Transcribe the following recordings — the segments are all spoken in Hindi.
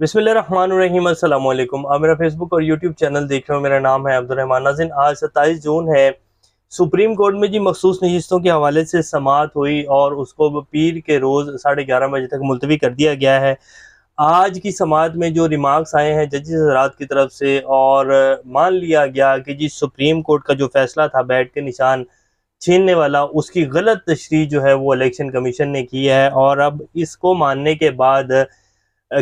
बिस्मिल्लाहिर्रहमानिर्रहीम अस्सलाम वालेकुम। आप मेरा फेसबुक और यूट्यूब चैनल देख रहे हो। मेरा नाम है अब्दुर्रहमान नाज़रीन। आज 27 जून है। सुप्रीम कोर्ट में जी मखसूस नशिस्तों के हवाले से समाअत हुई और उसको पीर के रोज़ 11:30 बजे तक मुलतवी कर दिया गया है। आज की समाअत में जो रिमार्क्स आए हैं जजेस हज़रात की तरफ से, और मान लिया गया कि जी सुप्रीम कोर्ट का जो फैसला था बैट के निशान छीनने वाला, उसकी गलत तशरीह जो है वो इलेक्शन कमीशन ने की है। और अब इसको मानने के बाद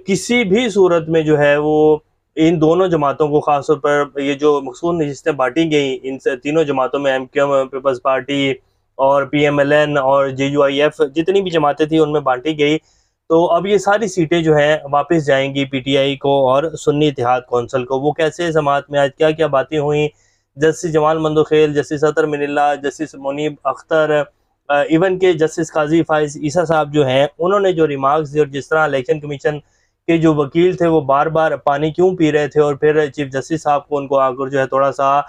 किसी भी सूरत में जो है वो इन दोनों जमातों को, खासतौर पर ये जो मखसूस नशिस्तें बांटी गई इन तीनों जमातों में, MQM पीपल्स पार्टी और PMLN और JUIF, जितनी भी जमातें थी उनमें बांटी गई। तो अब ये सारी सीटें जो हैं वापस जाएंगी PTI को और सुन्नी इत्तेहाद कौंसिल को। वो कैसे, समाअत में आज क्या क्या बातें हुई, जस्टिस जमाल मंदोखेल, जस्टिस अतर मिनिल्ला, जस्टिस मुनीब अख्तर, इवन के जस्टिस काजी फाइज ईसा साहब जो हैं, उन्होंने जो रिमार्क्स दिए और जिस तरह इलेक्शन कमीशन के जो वकील थे वो बार बार पानी क्यों पी रहे थे, और फिर चीफ जस्टिस साहब को उनको आकर जो है थोड़ा सा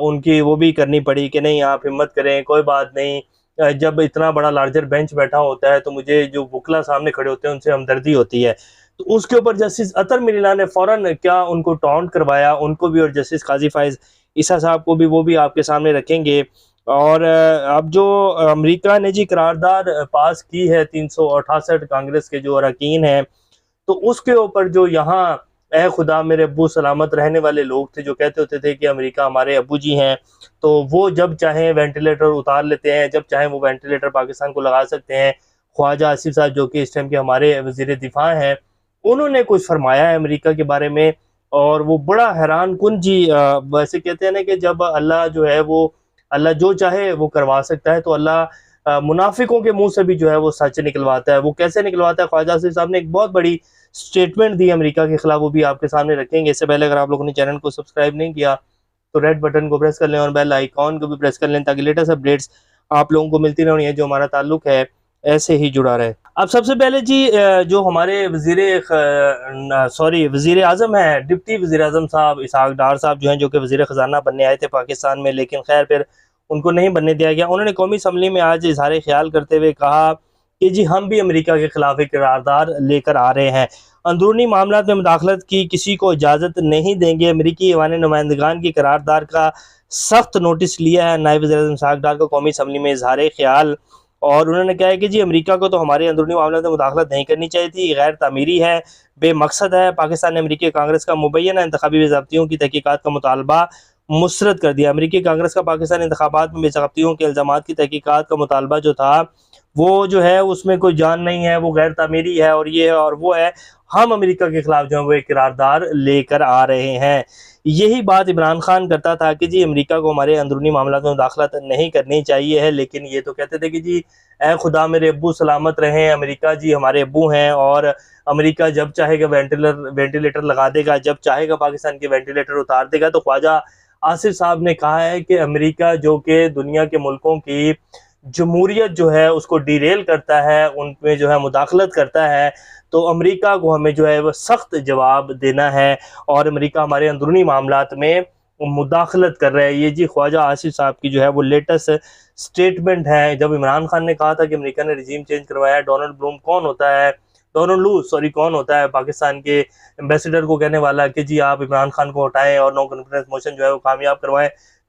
उनकी वो भी करनी पड़ी कि नहीं आप हिम्मत करें, कोई बात नहीं। जब इतना बड़ा लार्जर बेंच बैठा होता है तो मुझे जो वकला सामने खड़े होते हैं उनसे हमदर्दी होती है। तो उसके ऊपर जस्टिस अतर मिनिल्ला ने फ़ौरन क्या उनको टॉन्ट करवाया, उनको भी, और जस्टिस काजी फाइज ईसा साहब को भी, वो भी आपके सामने रखेंगे। और अब जो अमेरिका ने जी करारदाद पास की है 368 कांग्रेस के जो अरकान हैं, तो उसके ऊपर जो यहाँ ए खुदा मेरे अब्बू सलामत रहने वाले लोग थे जो कहते होते थे कि अमेरिका हमारे अब्बू जी हैं, तो वो जब चाहें वेंटिलेटर उतार लेते हैं, जब चाहें वो वेंटिलेटर पाकिस्तान को लगा सकते हैं। ख्वाजा आसिफ साहब जो कि इस टाइम के हमारे वजीर दिफा हैं, उन्होंने कुछ फरमाया है अमेरिका के बारे में, और वो बड़ा हैरान कुन जी। वैसे कहते हैं ना कि जब अल्लाह जो है वो, अल्लाह जो चाहे वो करवा सकता है, तो अल्लाह मुनाफिकों के मुंह से भी जो है वो सच निकलवाता है। वो कैसे निकलवाता है? ख्वाजा आसिफ साहब ने एक बहुत बड़ी स्टेटमेंट दी अमेरिका के खिलाफ, वो भी आपके सामने रखेंगे। इससे पहले अगर आप लोगों ने चैनल को सब्सक्राइब नहीं किया तो रेड बटन को प्रेस कर लें और बेल आइकॉन को भी प्रेस कर लें, ताकि लेटेस्ट अपडेट्स आप लोगों को मिलती रहें, जो हमारा ताल्लुक है ऐसे ही जुड़ा रहे। अब सबसे पहले जी जो हमारे वजीर आजम है, डिप्टी वजीर आजम साहब इसहाक डार साहब जो हैं, जो कि वजीर खजाना बनने आए थे पाकिस्तान में, लेकिन खैर फिर उनको नहीं बनने दिया गया। उन्होंने कौमी असम्बली में आज इजहार ख्याल करते हुए कहा कि जी हम भी अमेरिका के खिलाफ एक करारदाद लेकर आ रहे हैं, अंदरूनी मामला में मुदाखलत की किसी को इजाज़त नहीं देंगे। अमरीकी ऐवान नुमाइंदगान की करारदाद का सख्त नोटिस लिया है नायब वज़ीर आज़म इसहाक डार को कौमी असम्बली में इजहार ख्याल। और उन्होंने कहा है कि जी अमेरिका को तो हमारे अंदरूनी मामलों में मुदाखलत नहीं करनी चाहिए थी, गैर तामीरी है, बेमकसद है। पाकिस्तान ने अमरीकी कांग्रेस का मुबैना इंतखाबी बेज़ाब्तियों की तहकीकात का मुतालबा मुस्तरद कर दिया। अमरीकी कांग्रेस का पाकिस्तान इंतखाबात में बेज़ाब्तियों के इल्ज़ामात की तहकीकात का मुतालबा जो था वो जो है उसमें कोई जान नहीं है, वो गैर तामीरी है, और ये है और वो है। हम अमेरिका के खिलाफ जो है वो एक करारदाद लेकर आ रहे हैं। यही बात इमरान खान करता था कि जी अमेरिका को हमारे अंदरूनी मामला में मुदाखलत नहीं करनी चाहिए है, लेकिन ये तो कहते थे कि जी ए खुदा मेरे अब्बू सलामत रहें, अमेरिका जी हमारे अब्बू हैं, और अमेरिका जब चाहेगा वेंटिलेटर लगा देगा, जब चाहेगा पाकिस्तान के वेंटिलेटर उतार देगा। तो ख्वाजा आसिफ साहब ने कहा है कि अमेरिका जो कि दुनिया के मुल्कों की जमहूरियत जो है उसको डिरेल करता है, उनमें जो है मुदाखलत करता है, तो अमेरिका को हमें जो है वो सख्त जवाब देना है, और अमेरिका हमारे अंदरूनी मामलात में मुदाखलत कर रहा है। ये जी ख्वाजा आसिफ साहब की जो है वो लेटेस्ट स्टेटमेंट है। जब इमरान खान ने कहा था कि अमेरिका ने रिजीम चेंज करवाया, डोनाल्ड ब्लूम कौन होता है, डोनाल्ड लू सॉरी कौन होता है पाकिस्तान के एम्बेसडर को कहने वाला कि जी आप इमरान खान को हटाएं और नो कॉन्फिडेंस मोशन जो है वो कामयाब करवाएं,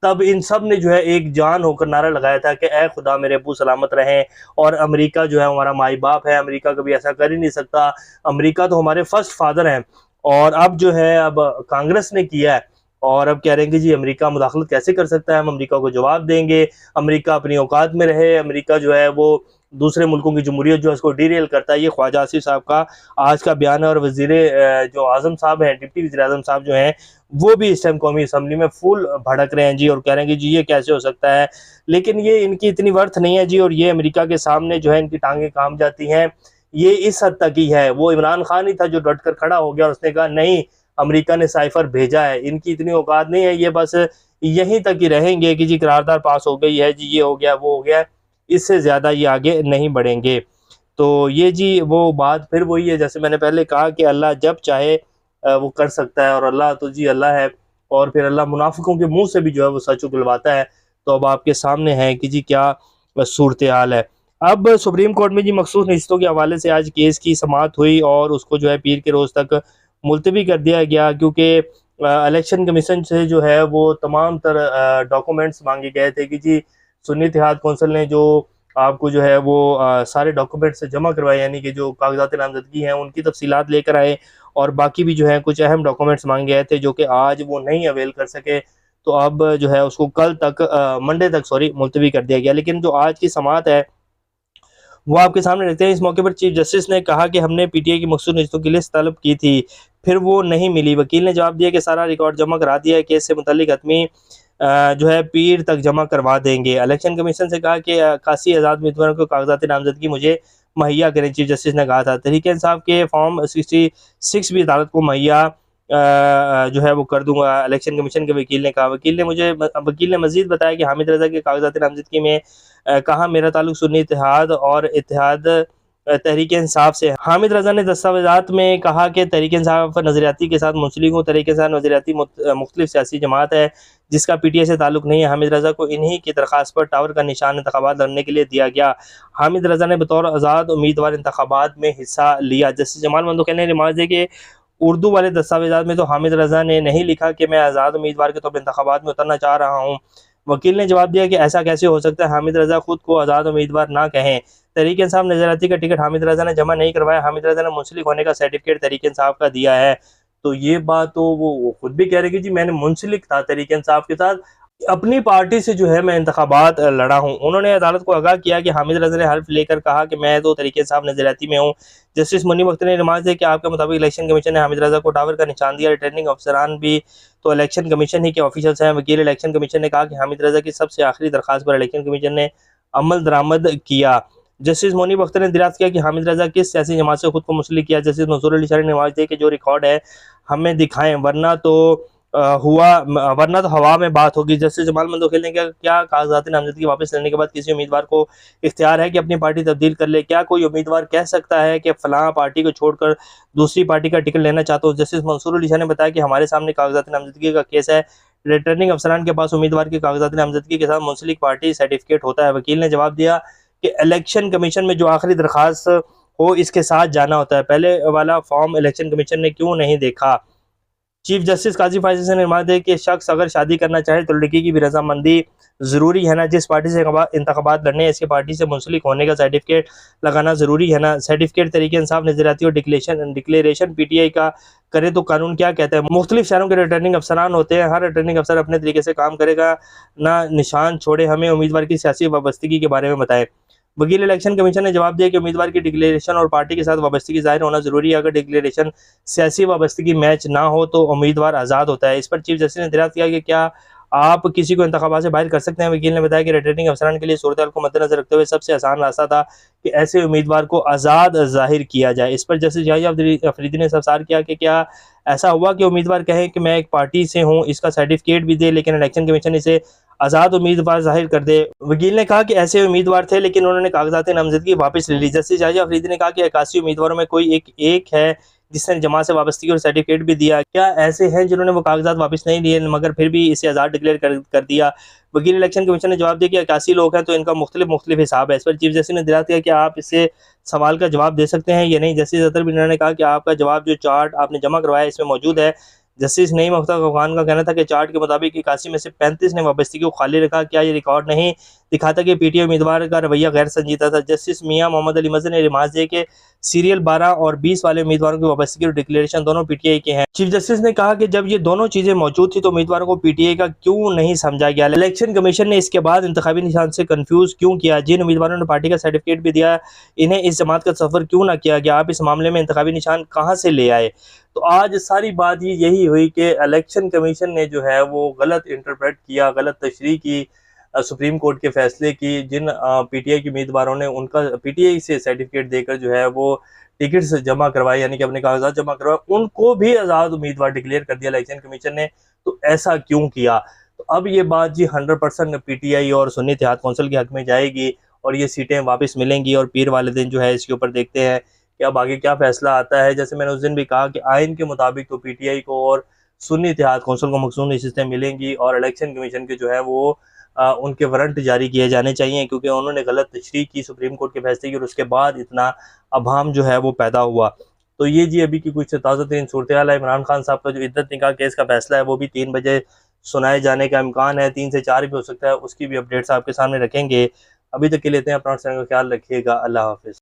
तब इन सब ने जो है एक जान होकर नारा लगाया था कि ए खुदा मेरे अब्बू सलामत रहें, और अमेरिका जो है हमारा माई बाप है, अमेरिका कभी ऐसा कर ही नहीं सकता, अमेरिका तो हमारे फर्स्ट फादर हैं। और अब जो है अब कांग्रेस ने किया है, और अब कह रहे हैं कि जी अमेरिका मुदाखलत कैसे कर सकता है, हम अमेरिका को जवाब देंगे, अमेरिका अपनी औकात में रहे, अमेरिका जो है वो दूसरे मुल्कों की जमहूरियत जो है उसको डीरेल करता है। ये ख्वाजा आसिफ साहब का आज का बयान है। और वजीर जो आजम साहब हैं, डिप्टी वज़ीर आज़म साहब जो हैं, वो भी इस टाइम कौमी असम्बली में फुल भड़क रहे हैं जी, और कह रहे हैं कि जी ये कैसे हो सकता है, लेकिन ये इनकी इतनी वर्थ नहीं है जी, और ये अमेरिका के सामने जो है इनकी टांगें काम जाती हैं। ये इस हद तक ही है, वो इमरान खान ही था जो डट कर खड़ा हो गया और उसने कहा नहीं अमेरिका ने साइफर भेजा है, इनकी इतनी औकात नहीं है, ये बस यहीं तक ही रहेंगे कि जी करारदाद पास हो गई है जी, ये हो गया वो हो गया, इससे ज़्यादा ये आगे नहीं बढ़ेंगे। तो ये जी वो बात फिर वही है, जैसे मैंने पहले कहा कि अल्लाह जब चाहे वो कर सकता है, और अल्लाह तो जी अल्लाह है, और फिर अल्लाह मुनाफिकों के मुंह से भी जो है वो सच उगलवाता है। तो अब आपके सामने है कि जी क्या सूरत हाल है। अब सुप्रीम कोर्ट में जी मखसूस नशिस्तों के हवाले से आज केस की समाअत हुई और उसको जो है पीर के रोज़ तक मुलतवी कर दिया गया, क्योंकि इलेक्शन कमीशन से जो है वो तमाम तर डॉक्यूमेंट्स मांगे गए थे कि जी सुन्नी इत्तेहाद कौंसिल ने जो आपको जो है वो सारे डॉक्यूमेंट्स जमा करवाए, यानी कि जो कागजात नामजदगी हैं उनकी तफसीलात लेकर आए, और बाकी भी जो है कुछ अहम डॉक्यूमेंट्स मांगे गए थे जो कि आज वो नहीं अवेल कर सके। तो अब जो है उसको कल तक मंडे तक मुलतवी कर दिया गया। लेकिन जो आज की समाअत है वो आपके सामने रखते हैं। इस मौके पर चीफ जस्टिस ने कहा कि हमने पीटीआई की मखसूस नशिस्तों की लिस्ट तलब की थी, फिर वो नहीं मिली। वकील ने जवाब दिया कि सारा रिकॉर्ड जमा करा दिया है, केस से मुतल्लिक हतमी जो है पीर तक जमा करवा देंगे। इलेक्शन कमीशन से कहा कि 81 आज़ाद उम्मीदवारों को कागजात नामजदगी मुझे मुहैया करें। चीफ जस्टिस ने कहा था तहरीक इंसाफ के फॉर्म 66 भी अदालत को मुहैया जो है वो कर दूंगा, इलेक्शन कमीशन के वकील ने कहा। वकील ने मजीद बताया कि हामिद रजा के कागजात नामजदगी में कहा मेरा ताल्लुक सुन्नी इत्तेहाद और इत्तेहाद तहरीक इंसाफ से। हामिद रजा ने दस्तावेजात में कहा कि तहरीक इंसाफ नजरियाती के साथ मुंसलिक हूँ। तहरीक इंसाफ नजरियाती मुख्तलिफ सियासी जमात है जिसका पीटीआई से ताल्लुक नहीं है। हामिद रजा को इन्हीं की दरख्वास्त पर टावर का निशान इंतखाबात लड़ने के लिए दिया गया। हामिद रजा ने बतौर आज़ाद उम्मीदवार इंतखाबात में हिस्सा लिया। जस्टिस जमाल मंदोखैल ने रिमार्क दिया कि उर्दू वाले दस्तावेजात में तो हामिद रजा ने नहीं लिखा कि मैं आज़ाद उम्मीदवार के तौर पर इंतखाबात में उतरना चाह रहा हूँ। वकील ने जवाब दिया कि ऐसा कैसे हो सकता है, हामिद रजा खुद को आज़ाद उम्मीदवार ना कहें। तहरीक इंसाफ नजराती का टिकट हामिद रजा ने जमा नहीं करवाया। हामिद रजा ने मुंसलिक होने का सर्टिफिकेट तहरीक इंसाफ का दिया है। तो ये बात तो वो खुद भी कह रहे कि जी मैंने मुंसलिक था तहरीक इंसाफ के साथ, अपनी पार्टी से जो है मैं इंतखाबात लड़ा हूँ। उन्होंने अदालत को आगाह किया कि हामिद रजा ने हल्फ लेकर कहा कि मैं तो तहरीक इंसाफ नजरियाती में हूँ। जस्टिस मुनीब अख्तर ने रिमार्क दिया कि आपके मुताबिक इलेक्शन कमीशन ने हामिद रजा को टावर का निशान दिया। रिटर्निंग अफसरान भी तो इलेक्शन कमीशन ही के ऑफिशियल्स हैं। वकील इलेक्शन कमीशन ने कहा कि हामिद रजा की सबसे आखिरी दरखास्त पर इलेक्शन कमीशन ने अमल दरामद किया। जस्टिस मुनीब अख्तर ने दरियाफ्त किया कि हामिद रजा किस सियासी जमात से खुद को मुंसलिक किया। जस्टिस मंसूर अली शाह ने रिमार्क दिया कि जो रिकॉर्ड है हमें दिखाएं, वरना तो हवा में बात होगी। जस्टिस जमाल मंदोखैल ने क्या कागजात नामजदगी वापस लेने के बाद किसी उम्मीदवार को इख्तियार है कि अपनी पार्टी तब्दील कर ले? क्या कोई उम्मीदवार कह सकता है कि फलां पार्टी को छोड़कर दूसरी पार्टी का टिकट लेना चाहता हूँ? जस्टिस मंसूर अली शाह ने बताया कि हमारे सामने कागजात नामजदगी का केस है। रिटर्निंग अफसरान के पास उम्मीदवार की कागजात नामजदगी के साथ मुंसलिक पार्टी सर्टिफिकेट होता है। वकील ने जवाब दिया कि इलेक्शन कमीशन में जो आखिरी दरखास्त हो इसके साथ जाना होता है, पहले वाला फॉर्म इलेक्शन कमीशन ने क्यों नहीं देखा? चीफ जस्टिस काजी फायज ने रिमार्क दिया कि शख्स अगर शादी करना चाहे तो लड़की की भी रजामंदी ज़रूरी है ना। जिस पार्टी से इंतखाबात लड़ने इसके पार्टी से मुंसलिक होने का सर्टिफिकेट लगाना ज़रूरी है ना। सर्टिफिकेट तरीके इंसाफ नजरियाती और डिक्लेरेशन पीटीआई का करे तो कानून क्या कहता है? मुख्तलिफ शहरों के रिटर्निंग अफसरान होते हैं, हर रिटर्निंग अफसर अपने तरीके से काम करेगा ना निशान छोड़े। हमें उम्मीदवार की सियासी वाबस्तगी के बारे में बताएं। वकील इलेक्शन कमीशन ने जवाब दिया कि उम्मीदवार की डिक्लेरेशन और पार्टी के साथ वाबस्तगी जाहिर होना जरूरी है। अगर डिक्लेरेशन सियासी वाबस्तगी मैच ना हो तो उम्मीदवार आज़ाद होता है। इस पर चीफ जस्टिस ने दरियाफ्त किया कि क्या आप किसी को इंतखाबात से बाहर कर सकते हैं? वकील ने बताया कि रिटर्निंग अफसरान के लिए सूरत हाल को मद्देनजर रखते हुए सबसे आसान रास्ता था कि ऐसे उम्मीदवार को आज़ाद जाहिर किया जाए। इस पर जस्टिस याहिया अफरीदी ने सवाल किया कि क्या ऐसा हुआ कि उम्मीदवार कहे कि मैं एक पार्टी से हूँ, इसका सर्टिफिकेट भी दे, लेकिन इलेक्शन कमीशन इसे आज़ाद उम्मीदवार जाहिर कर दे? वकील ने कहा कि ऐसे उम्मीदवार थे लेकिन उन्होंने कागजात नामजदगी वापस ले ली। जस्टिस याहिया अफरीदी ने कहा कि 81 उम्मीदवारों में कोई एक है जिसने जमात से वाबस्तगी और सर्टिफिकेट भी दिया। क्या ऐसे हैं जिन्होंने वो कागजात वापस नहीं लिए मगर फिर भी इसे आज़ाद डिक्लेयर कर दिया? वकील इलेक्शन कमीशन ने जवाब दिया कि 81 लोग हैं तो इनका मुख्तलिफ हिसाब है। इस पर चीफ जस्टिस ने दरियाफ्त किया कि आप इससे सवाल का जवाब दे सकते हैं या नहीं। जस्टिस अतर बिनार ने कहा कि आपका जवाब जो चार्ट आपने जमा करवाया इसमें मौजूद है। जस्टिस नईम अख्तर खान का कहना था कि चार्ट के मुताबिक 81 में से 35 ने वाबस्तगी को खाली रखा। क्या ये रिकॉर्ड नहीं दिखाता कि पीटीआई उम्मीदवार का रवैया गैर संजीदा था? जस्टिस मियां मोहम्मद अली मजहर ने रिमार्क दिया कि सीरियल 12 और 20 वाले उम्मीदवारों की वाबस्तगी और डिक्लेरेशन दोनों पीटीआई के हैं। चीफ जस्टिस ने कहा कि जब ये दोनों चीजें मौजूद थी तो उम्मीदवारों को पीटीआई का क्यों नहीं समझा गया? इलेक्शन कमीशन ने इसके बाद इंतखाबी निशान से कंफ्यूज क्यों किया? जिन उम्मीदवारों ने पार्टी का सर्टिफिकेट भी दिया इन्हें इस जमात का सफर क्यों ना किया गया? आप इस मामले में इंतखाबी निशान कहाँ से ले आए? तो आज सारी बात यही हुई कि इलेक्शन कमीशन ने जो है वो गलत इंटरप्रेट किया, गलत तशरीह की सुप्रीम कोर्ट के फैसले की। जिन पीटीआई के उम्मीदवारों ने उनका पीटीआई से सर्टिफिकेट देकर जो है वो टिकट्स जमा करवाए, यानी कि अपने कागजात जमा करवाए, उनको भी आज़ाद उम्मीदवार डिक्लेयर कर दिया इलेक्शन कमीशन ने। तो ऐसा क्यों किया? तो अब ये बात जी 100% पीटीआई और सुन्नी इत्तेहाद कौंसिल के हक में जाएगी और ये सीटें वापस मिलेंगी। और पीर वाले दिन जो है इसके ऊपर देखते हैं कि अब आगे क्या फैसला आता है। जैसे मैंने उस दिन भी कहा कि आइन के मुताबिक तो पीटीआई को और सुन्नी इत्तेहाद कौंसिल को मखसूस नशिस्तें मिलेंगी और इलेक्शन कमीशन के जो है वो उनके वारंट जारी किए जाने चाहिए, क्योंकि उन्होंने गलत तशरीह की सुप्रीम कोर्ट के फैसले की और उसके बाद इतना अभाम जो है वो पैदा हुआ। तो ये जी अभी की कुछ ताज़ा तरीन सूरत हाल है। इमरान खान साहब का जो इद्दत निकाह केस का फैसला है वो भी 3 बजे सुनाए जाने का इम्कान है, 3 से 4 भी हो सकता है, उसकी भी अपडेट्स आपके सामने रखेंगे। अभी तक के लिए अपना ख्याल रखिएगा। अल्लाह हाफिज़।